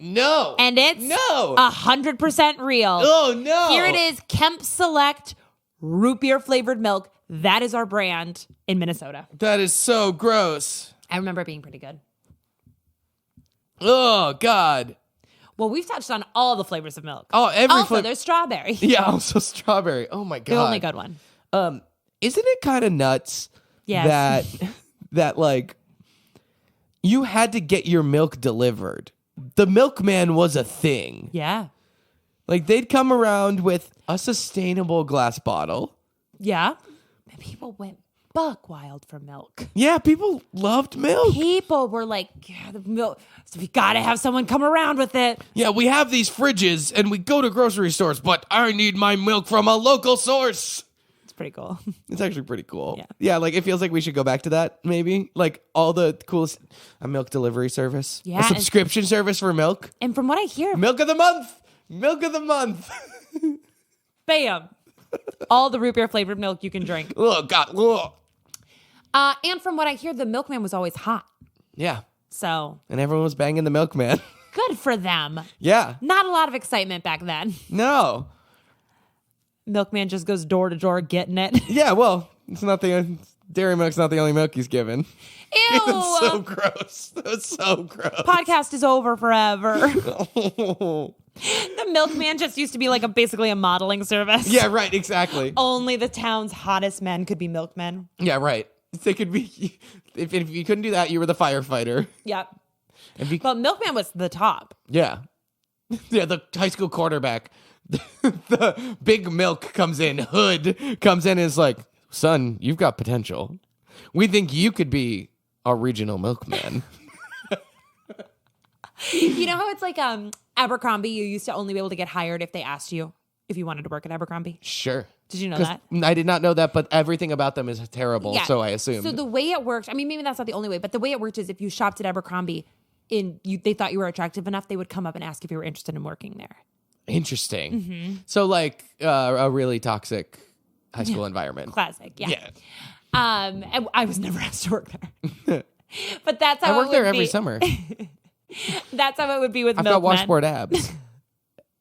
No. And it's No. 100% real. Oh, no. Here it is, Kemp Select root beer flavored milk. That is our brand in Minnesota. That is so gross. I remember it being pretty good. Oh, God. Well, we've touched on all the flavors of milk. Oh, every also, flavor. there's strawberry. Yeah, also strawberry. Oh, my God. The only good one. Isn't it kind of nuts Yes. that like you had to get your milk delivered? The milkman was a thing. Yeah. Like they'd come around with a sustainable glass bottle. Yeah. And people went buck wild for milk. Yeah, people loved milk. People were like, yeah, the milk. So we got to have someone come around with it. Yeah, we have these fridges and we go to grocery stores, but I need my milk from a local source. It's pretty cool. It's actually pretty cool. Yeah. Yeah, like it feels like we should go back to that, maybe. Like all the coolest, a milk delivery service. Yeah, A subscription service for milk. And from what I hear, Milk of the month. Milk of the month. bam, all the root beer flavored milk you can drink. Oh, God. Ugh. And from what I hear, the milkman was always hot. Yeah. So And everyone was banging the milkman. good for them. Yeah. Not a lot of excitement back then. No. Milkman just goes door to door getting it. Yeah, well, it's not the dairy milk's not the only milk he's given. Ew. It's so gross. That's so gross. Podcast is over forever. The milkman just used to be like basically a modeling service. Yeah, right, exactly. Only the town's hottest men could be milkmen. Yeah, right. They could be if you couldn't do that, you were the firefighter. Yep. If you, But milkman was the top. yeah. Yeah, the high school quarterback. The big milk comes in, Hood comes in and is like, son, you've got potential. We think you could be a regional milkman. You know how it's like Abercrombie, you used to only be able to get hired if they asked you if you wanted to work at Abercrombie? Sure. Did you know 'Cause that? I did not know that, but everything about them is terrible, so I assumed. So the way it worked, I mean, maybe that's not the only way, but the way it worked is if you shopped at Abercrombie, they thought you were attractive enough, they would come up and ask if you were interested in working there. Interesting. Mm-hmm. So like a really toxic high school environment. Classic, yeah. Yeah. And I was never asked to work there. But that's how I work it would there every be. summer. That's how it would be with I've got milkmen. washboard abs.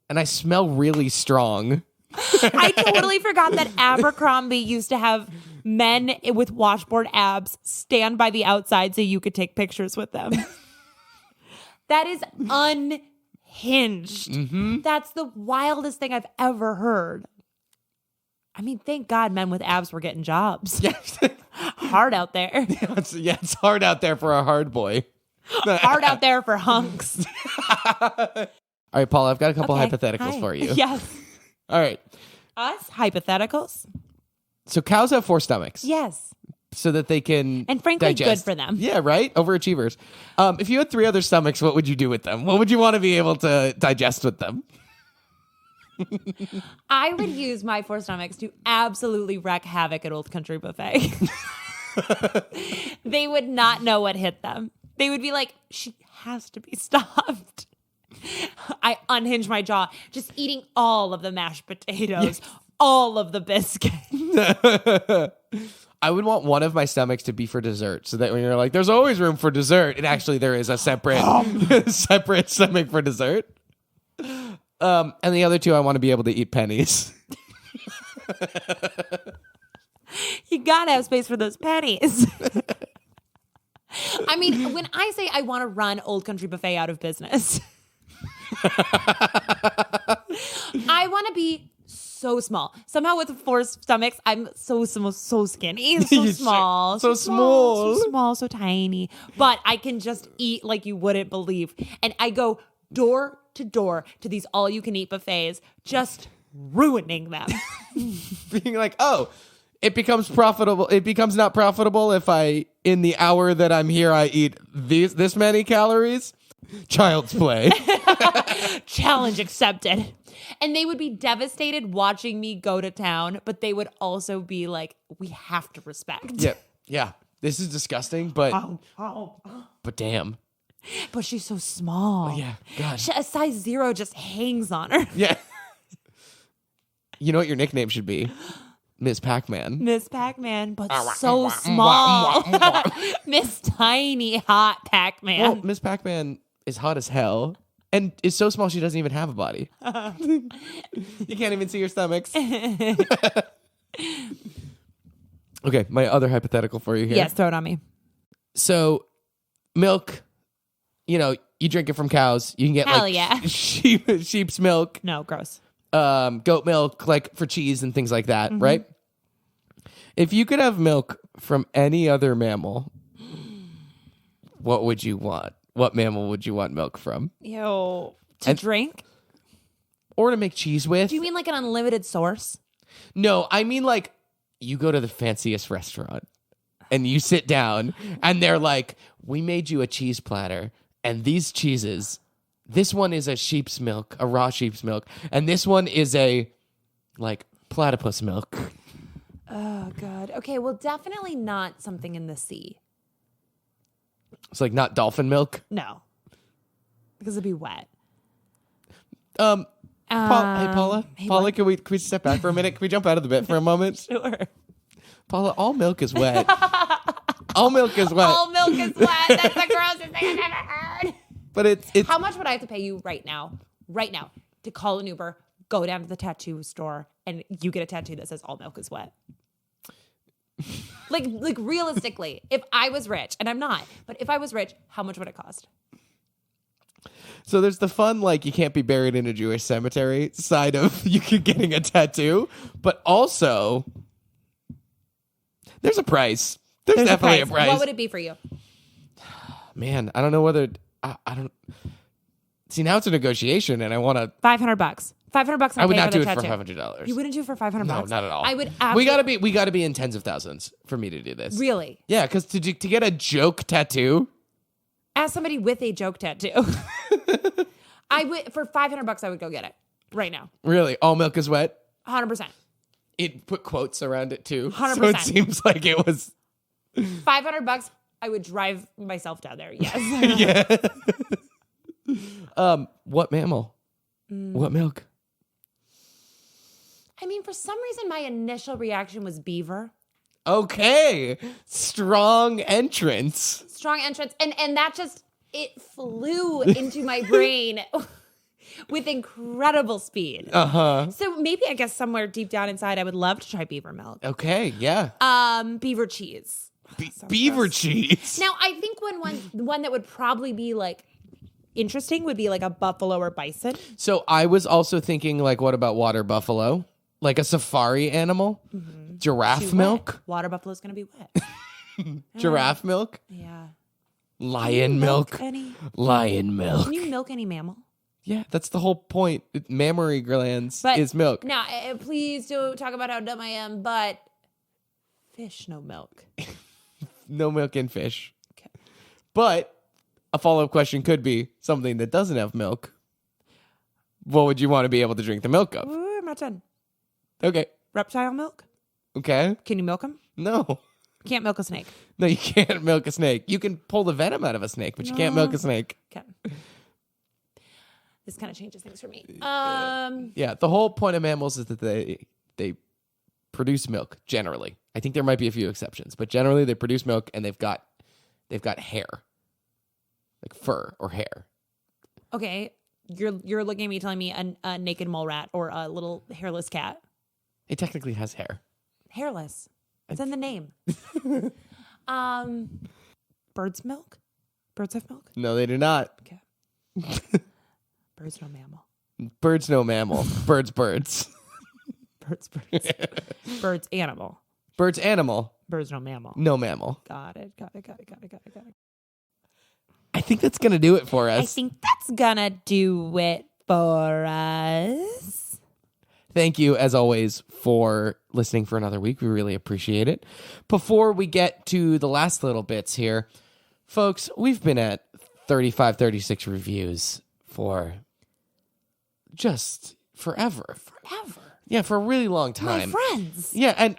And I smell really strong. I totally forgot that Abercrombie used to have men with washboard abs stand by the outside so you could take pictures with them. That is unhinged. Mm-hmm. That's the wildest thing I've ever heard. I mean, thank God men with abs were getting jobs. Yeah. Hard out there. It's hard out there for a hard boy. Hard out there for hunks. All right, Paula, I've got a couple Okay. hypotheticals Hi. for you. Yes. All right. Us? Hypotheticals? So cows have 4 stomachs. Yes. So that they can And frankly, digest. good for them. Yeah, right? Overachievers. If you had 3 other stomachs, what would you do with them? What would you want to be able to digest with them? I would use my 4 stomachs to absolutely wreak havoc at Old Country Buffet. They would not know what hit them. They would be like, she has to be stopped. I unhinge my jaw, just eating all of the mashed potatoes, all of the biscuits. I would want one of my stomachs to be for dessert, so that when you're like, "There's always room for dessert," and actually there is a separate separate stomach for dessert. And the other 2, I want to be able to eat pennies. You gotta have space for those pennies. I mean, when I say I want to run Old Country Buffet out of business, I want to be so small. Somehow with 4 stomachs, I'm so skinny, so You're small, so small. so small, so tiny. But I can just eat like you wouldn't believe. And I go door to door to these all-you-can-eat buffets, just ruining them. Being like, "Oh, it becomes profitable. It becomes not profitable if in the hour that I'm here, I eat this many calories." Child's play. Challenge accepted. And they would be devastated watching me go to town, but they would also be like, we have to respect. Yeah. This is disgusting, but but damn. But she's so small. Yeah, God. A size 0 just hangs on her. Yeah. You know what your nickname should be? Miss Pac-Man. Miss Pac-Man, but so small. Miss Tiny Hot Pac-Man. Well, Miss Pac-Man is hot as hell. and is so small she doesn't even have a body. You can't even see her stomachs. Okay, my other hypothetical for you here. Yes, throw it on me. So, milk, you drink it from cows. You can get Hell yeah. sheep's milk, No, gross. goat milk, like for cheese and things like that, right? If you could have milk from any other mammal, what would you want? What mammal would you want milk from? Ew. To drink? Or to make cheese with? Do you mean like an unlimited source? No, I mean like you go to the fanciest restaurant and you sit down and they're like, we made you a cheese platter and these cheeses, this one is a sheep's milk, a raw sheep's milk, and this one is a like platypus milk. Oh, God. Okay, well, definitely not something in the sea. It's like not dolphin milk. No. Because it'd be wet. Hey Paula. Hey, Paula, what? can we step back for a minute? Can we jump out of the bit for a moment? Sure. Paula, all milk is wet. All milk is wet. All milk is wet. That's the grossest thing I've ever heard. But it's How much would I have to pay you right now, to call an Uber, go down to the tattoo store, and you get a tattoo that says all milk is wet? like realistically, if I was rich, and I'm not, but if I was rich, how much would it cost? So there's the fun, like, you can't be buried in a Jewish cemetery side of you getting a tattoo, but also there's a price. There's definitely a price. What would it be for you? Man, I don't know whether I don't see. Now it's a negotiation, and I want to. $500. $500. I would not do it for for tattoo. $500. You wouldn't do it for $500? No, not at all. I would. We gotta be in tens of thousands for me to do this. Really? Yeah, because to get a joke tattoo. As somebody with a joke tattoo, I would for $500. I would go get it right now. Really, all milk is wet. 100%. It put quotes around it too, 100%. so it seems like it was. $500. I would drive myself down there. Yes. Yeah. What mammal? What milk? I mean, for some reason, my initial reaction was beaver. Okay, strong entrance. Strong entrance, and that just it flew into my brain with incredible speed. So maybe I guess somewhere deep down inside, I would love to try beaver milk. Okay, yeah. Beaver cheese. Beaver cheese. Now, I think one that would probably be like interesting would be like a buffalo or bison. So I was also thinking, like, what about water buffalo? Like a safari animal? Giraffe Too milk? wet. Water buffalo's gonna be wet. Giraffe milk? Yeah. Lion milk? Any? Lion milk. Can you milk any mammal? Yeah, that's the whole point. Mammary glands is milk. Now, please don't talk about how dumb I am, but fish no milk. No milk in fish. Okay. But a follow-up question could be something that doesn't have milk. What would you want to be able to drink the milk of? Ooh, I'm not done. Okay. Reptile milk? Okay. Can you milk them? No. Can't milk a snake. No, you can't milk a snake. You can pull the venom out of a snake, but you can't milk a snake. Okay. This kind of changes things for me. Yeah, the whole point of mammals is that they produce milk generally. I think there might be a few exceptions, but generally they produce milk and they've got hair. Like fur or hair. Okay. You're looking at me telling me a naked mole rat or a little hairless cat. It technically has hair. Hairless. It's in the name. Bird's milk? Birds have milk? No, they do not. Okay. Bird's no mammal. Bird's no mammal. Birds. Birds. Bird's animal. Bird's animal. Bird's no mammal. No mammal. Got it. I think that's going to do it for us. I think that's gonna do it for us. Thank you, as always, for listening for another week. We really appreciate it. Before we get to the last little bits here, folks, we've been at 35, 36 reviews for just forever. Yeah, for a really long time. My friends. Yeah, and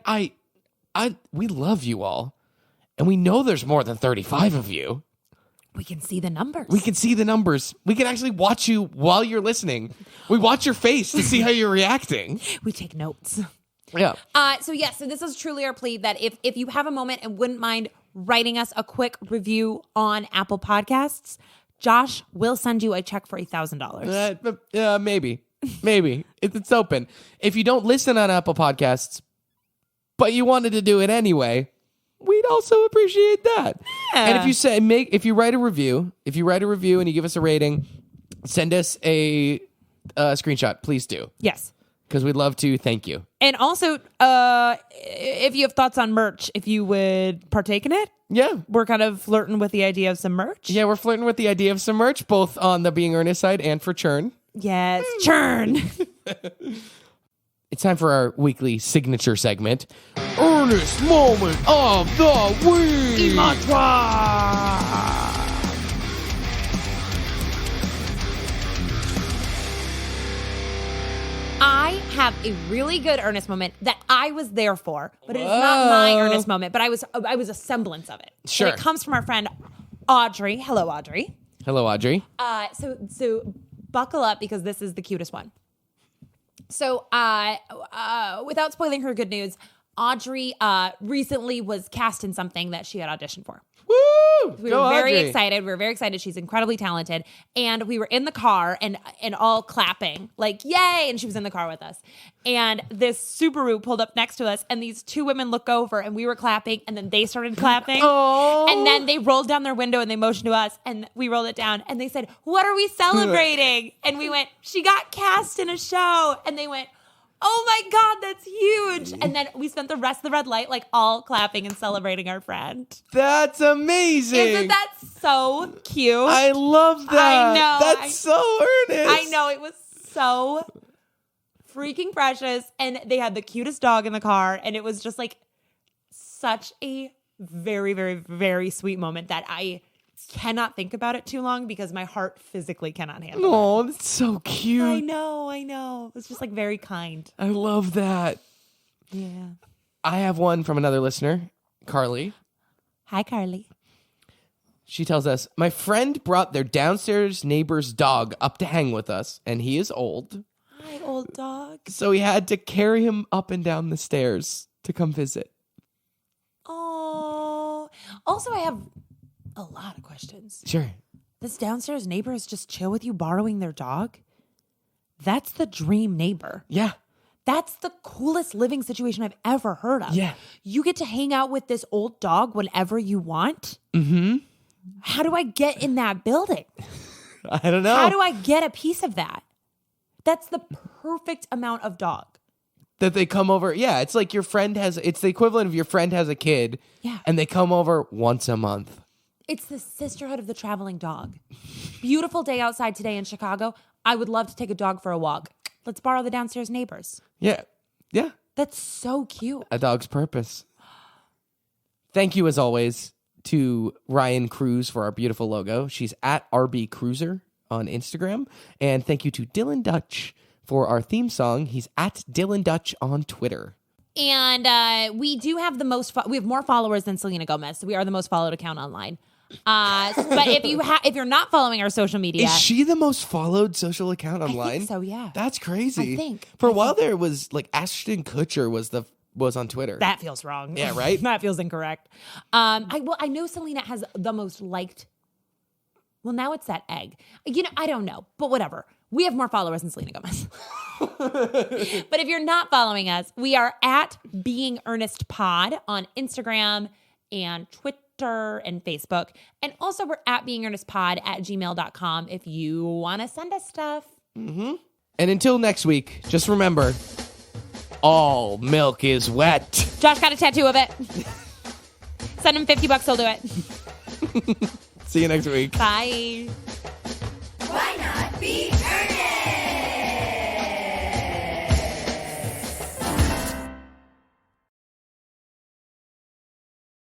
we love you all. And we know there's more than 35 of you. We can see the numbers. We can see the numbers. We can actually watch you while you're listening. We watch your face to see how you're reacting. We take notes. Yeah. So this is truly our plea that if you have a moment and wouldn't mind writing us a quick review on Apple Podcasts, Josh will send you a check for $1,000. Maybe. It's open. If you don't listen on Apple Podcasts, but you wanted to do it anyway, we'd also appreciate that. Yeah. And if you write a review and you give us a rating, send us a screenshot, please do. Yes. Because we'd love to. Thank you. And also, if you have thoughts on merch, if you would partake in it. Yeah. We're kind of flirting with the idea of some merch. Yeah, we're flirting with the idea of some merch, both on the Being Earnest side and for Churn. Yes, Churn. It's time for our weekly signature segment, Earnest Moment of the Week. I have a really good earnest moment that I was there for, but it is not my earnest moment, but I was a semblance of it. Sure. And it comes from our friend Audrey. Hello, Audrey. Hello, Audrey. So buckle up because this is the cutest one. So, without spoiling her good news, Audrey recently was cast in something that she had auditioned for. Woo! We were very excited. We were very excited. She's incredibly talented. And we were in the car and all clapping, like, yay! And she was in the car with us. And this Subaru pulled up next to us, and these two women look over, and we were clapping, and then they started clapping. Oh. And then they rolled down their window, and they motioned to us, and we rolled it down. And they said, what are we celebrating? And we went, she got cast in a show. And they went, oh my God, that's huge. And then we spent the rest of the red light like all clapping and celebrating our friend. That's amazing. Isn't that so cute? I love that. I know. That's so earnest. I know. It was so freaking precious. And they had the cutest dog in the car. And it was just like such a very, very, very sweet moment that I cannot think about it too long because my heart physically cannot handle it. Oh, that's so cute. I know. It was just like very kind. I love that. Yeah. I have one from another listener, Carly. Hi, Carly. She tells us, my friend brought their downstairs neighbor's dog up to hang with us, and he is old. Hi, old dog. So he had to carry him up and down the stairs to come visit. Oh. Also, I have a lot of questions. Sure. This downstairs neighbor is just chill with you borrowing their dog? That's the dream neighbor. Yeah. That's the coolest living situation I've ever heard of. Yeah. You get to hang out with this old dog whenever you want. Mm-hmm. How do I get in that building? I don't know. How do I get a piece of that? That's the perfect amount of dog. That they come over. Yeah, it's like it's the equivalent of your friend has a kid. Yeah. And they come over once a month. It's the sisterhood of the traveling dog. Beautiful day outside today in Chicago. I would love to take a dog for a walk. Let's borrow the downstairs neighbors. Yeah. Yeah. That's so cute. A dog's purpose. Thank you, as always, to Ryan Cruz for our beautiful logo. She's at RB Cruiser on Instagram. And thank you to Dylan Dutch for our theme song. He's at Dylan Dutch on Twitter. And we do have we have more followers than Selena Gomez. So we are the most followed account online. But if you're not following our social media, is she the most followed social account online? I think so, yeah. That's crazy. I think. For a while there was like Ashton Kutcher was on Twitter. That feels wrong. Yeah, right? That feels incorrect. I know Selena has the most liked. Well, now it's that egg. I don't know, but whatever. We have more followers than Selena Gomez. But if you're not following us, we are at Being Earnest Pod on Instagram and Twitter and Facebook. And also we're at beingearnestpod@gmail.com if you want to send us stuff. Mm-hmm. And until next week, just remember, all milk is wet. Josh got a tattoo of it. Send him $50, he'll do it. See you next week. Bye. Why not be earnest?